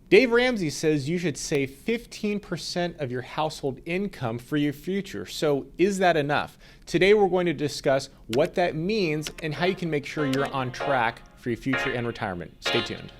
Dave Ramsey says you should save 15% of your household income for your future. So is that enough? Today we're going to discuss what that means and how you can make sure you're on track for your future and retirement. Stay tuned.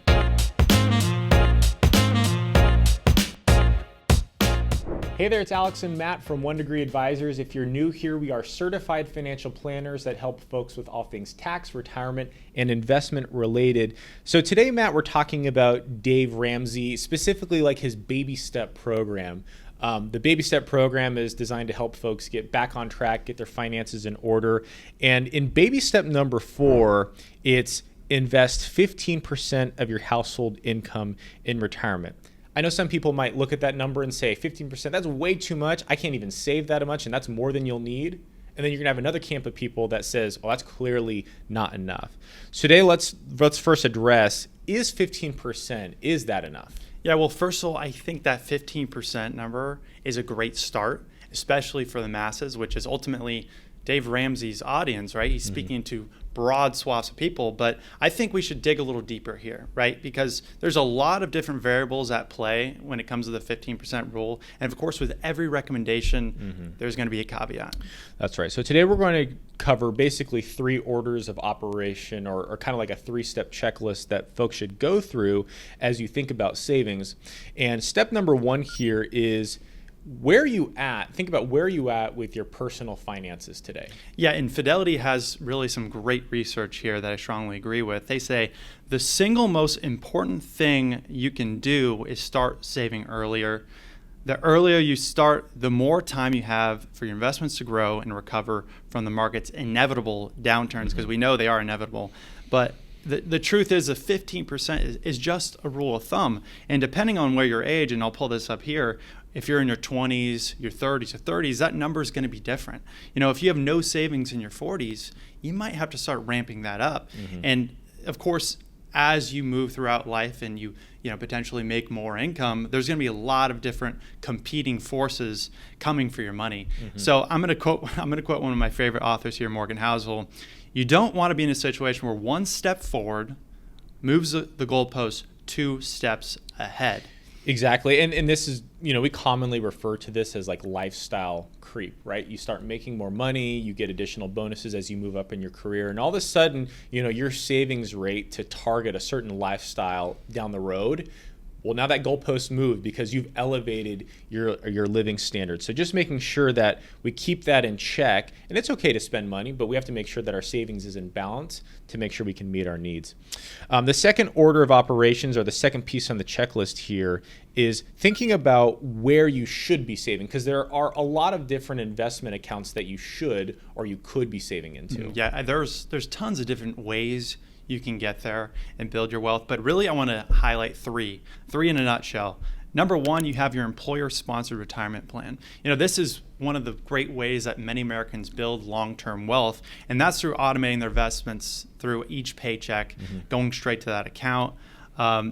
Hey there, it's Alex and Matt from One Degree Advisors. If you're new here, we are certified financial planners that help folks with all things tax, retirement, and investment related. So today, Matt, we're talking about Dave Ramsey, specifically like his baby step program. The baby step program is designed to help folks get back on track, get their finances in order. And in baby step number 4, it's invest 15% of your household income in retirement. I know some people might look at that number and say 15%, that's way too much. I can't even save that much, and that's more than you'll need. And then you're gonna have another camp of people that says, oh, that's clearly not enough. So today, let's first address, is 15%, is that enough? Yeah, well, first of all, I think that 15% number is a great start, especially for the masses, which is ultimately Dave Ramsey's audience, right? He's speaking to broad swaths of people, but I think we should dig a little deeper here, right? Because there's a lot of different variables at play when it comes to the 15% rule. And of course, with every recommendation, there's going to be a caveat. That's right. So today we're going to cover basically 3 orders of operation or kind of like a 3-step checklist that folks should go through as you think about savings. And step number 1 here is, where are you at? Think about where are you at with your personal finances today? Yeah, and Fidelity has really some great research here that I strongly agree with. They say the single most important thing you can do is start saving earlier. The earlier you start, the more time you have for your investments to grow and recover from the market's inevitable downturns, because we know they are inevitable. But the truth is that 15% is just a rule of thumb. And depending on where your age, and I'll pull this up here, if you're in your 20s, your 30s, or 30s, that number is going to be different. You know, if you have no savings in your 40s, you might have to start ramping that up. And of course, as you move throughout life and you potentially make more income, there's going to be a lot of different competing forces coming for your money. So I'm going to quote one of my favorite authors here, Morgan Housel. You don't want to be in a situation where one step forward moves the goalpost 2 steps ahead. Exactly. And this is, we commonly refer to this as like lifestyle creep, right? You start making more money, you get additional bonuses as you move up in your career, and all of a sudden, your savings rate to target a certain lifestyle down the road, well, now that goalpost moved because you've elevated your living standards. So just making sure that we keep that in check, and it's okay to spend money, but we have to make sure that our savings is in balance to make sure we can meet our needs. The second order of operations, or the second piece on the checklist here, is thinking about where you should be saving, because there are a lot of different investment accounts that you should or you could be saving into. Yeah, there's tons of different ways you can get there and build your wealth. But really, I want to highlight three in a nutshell. Number 1, you have your employer-sponsored retirement plan. This is one of the great ways that many Americans build long-term wealth, and that's through automating their investments through each paycheck, going straight to that account.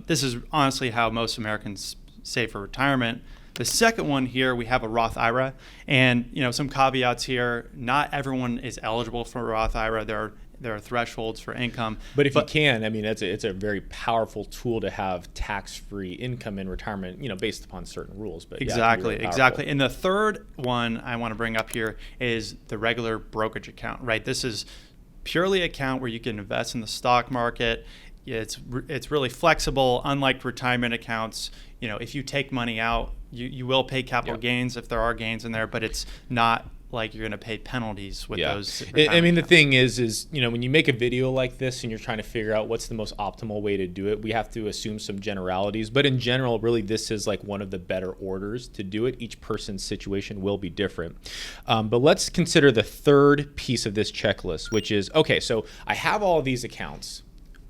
This is honestly how most Americans save for retirement. The second one here, we have a Roth IRA, and some caveats here. Not everyone is eligible for a Roth IRA. There are thresholds for income. But you can, it's a very powerful tool to have tax-free income in retirement, based upon certain rules. But exactly. And the third one I want to bring up here is the regular brokerage account, right? This is purely an account where you can invest in the stock market. It's really flexible, unlike retirement accounts. If you take money out, you will pay capital gains if there are gains in there, but it's not like you're going to pay penalties with those. The thing is when you make a video like this and you're trying to figure out what's the most optimal way to do it, we have to assume some generalities. But in general, really, this is like one of the better orders to do it. Each person's situation will be different. But let's consider the third piece of this checklist, which is, okay, so I have all of these accounts.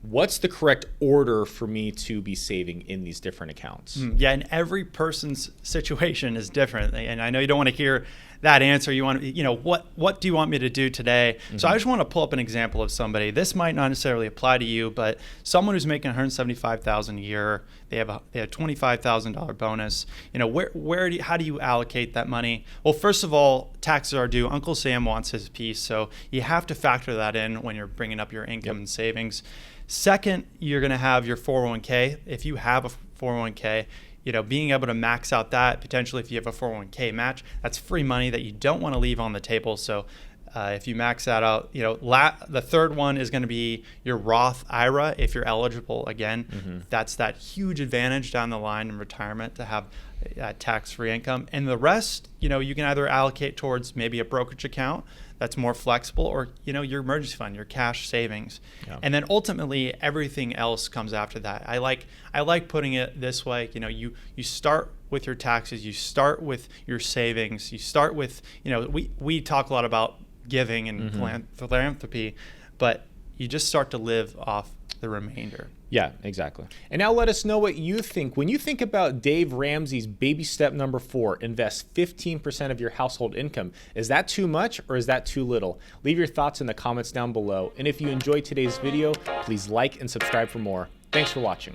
What's the correct order for me to be saving in these different accounts? Yeah, and every person's situation is different. And I know you don't want to hear that answer. You want what do you want me to do today? So I just want to pull up an example of somebody. This might not necessarily apply to you, but someone who's making $175,000 a year, they have a $25,000 bonus. How do you allocate that money? Well, first of all, taxes are due. Uncle Sam wants his piece, so you have to factor that in when you're bringing up your income and savings. Second, you're going to have your 401k. If you have a 401k, being able to max out that potentially if you have a 401k match, that's free money that you don't want to leave on the table. So if you max that out, the third one is going to be your Roth IRA. If you're eligible, again, that's that huge advantage down the line in retirement to have tax-free income. And the rest, you can either allocate towards maybe a brokerage account that's more flexible, or your emergency fund, your cash savings. Yeah. And then ultimately everything else comes after that. I like putting it this way. You start with your taxes, you start with your savings, you start with, we talk a lot about giving and philanthropy, but you just start to live off the remainder. Yeah, exactly. And now let us know what you think. When you think about Dave Ramsey's baby step number 4, invest 15% of your household income, is that too much or is that too little? Leave your thoughts in the comments down below. And if you enjoyed today's video, please like and subscribe for more. Thanks for watching.